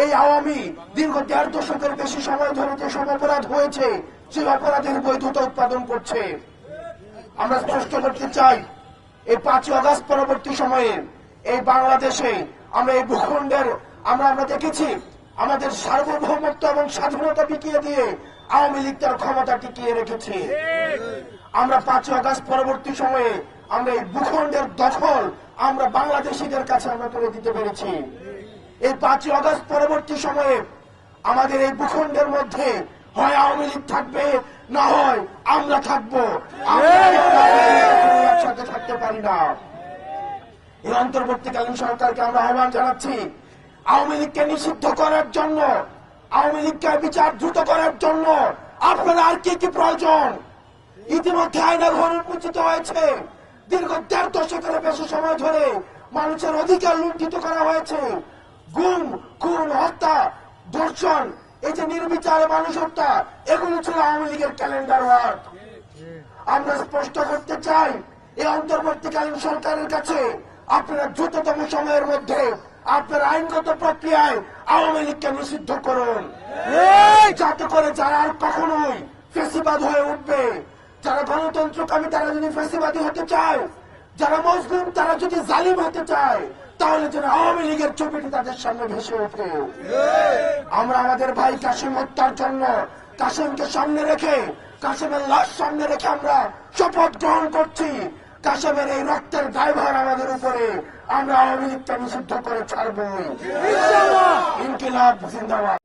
এই আওয়ামী দীর্ঘ ১.৫ দশকের বেশি সময় ধরে যে সব অপরাধ হয়েছে সেই অপরাধের বৈধতা উৎপাদন করছে। আমরা স্পষ্ট করতে চাই, এই ৫ই আগস্ট পরবর্তী সময়ে এই বাংলাদেশে আমরা এই ভূখণ্ডের আমরা দেখেছি আমাদের সার্বভৌমত্ব এবং স্বাধীনতা বিকিয়ে দিয়ে আওয়ামী লীগ তার ক্ষমতা টিকিয়ে রেখেছে। আমরা ৫ই আগস্ট পরবর্তী সময়ে আমরা এই ভূখণ্ডের দখল আমরা বাংলাদেশিদের কাছে আমরা তুলে দিতে পেরেছি। এই ৫ই আগস্ট পরবর্তী সময়ে আমাদের এই ভূখণ্ডের মধ্যে হয় আওয়ামী লীগ থাকবে, না হয় আমরা থাকবো। একসাথে থাকতে পারি না। এই অন্তর্বর্তীকালীন সরকারকে আমরা আহ্বান জানাচ্ছি, আওয়ামী লীগকে নিষিদ্ধ করার জন্য, আওয়ামী লীগকে বিচার দ্রুত করার জন্য আপনার আর কি কি প্রয়োজন? ইতিমধ্যে আইনের ঘর উন্মোচিত হয়েছে। দীর্ঘ ১.৫ দশকের বেশি সময় ধরে মানুষের অধিকার লুণ্ঠিত করা হয়েছে। গুম, খুন, হত্যা, ধর্ষণ, এই যে নির্বিচারে মানুষ হত্যা, এগুলো ছিল আওয়ামী লীগের ক্যালেন্ডার ওয়ার্ক। আমরা স্পষ্ট করতে চাই, এই অন্তর্বর্তীকালীন সরকারের কাছে আপনারা দ্রুততম সময়ের মধ্যে আপনার আইনগত প্রক্রিয়ায় আওয়ামী লীগকে নিষিদ্ধ করুন, যাতে করে যারা আর কখনোই ফেসিবাদ হয়ে উঠবে, যারা গণতন্ত্রকামী তারা যদি ফেসিবাদী হতে চায়, যারা মুসলিম তারা যদি জালিম হতে চায়, তাহলে যেন আওয়ামী লীগের ছবিটি তাদের সামনে ভেসে ওঠে। আমরা আমাদের ভাই কাসেম হত্যার জন্য কাসেমকে সামনে রেখে, কাসেমের লাশ সামনে রেখে আমরা শপথ গ্রহণ করছি, কাসেমের এই রক্তের দায়ভার আমাদের উপরে, আমরা আওয়ামী লীগকে নিষিদ্ধ করে ছাড়বই। ইনকিলাব জিন্দাবাদ।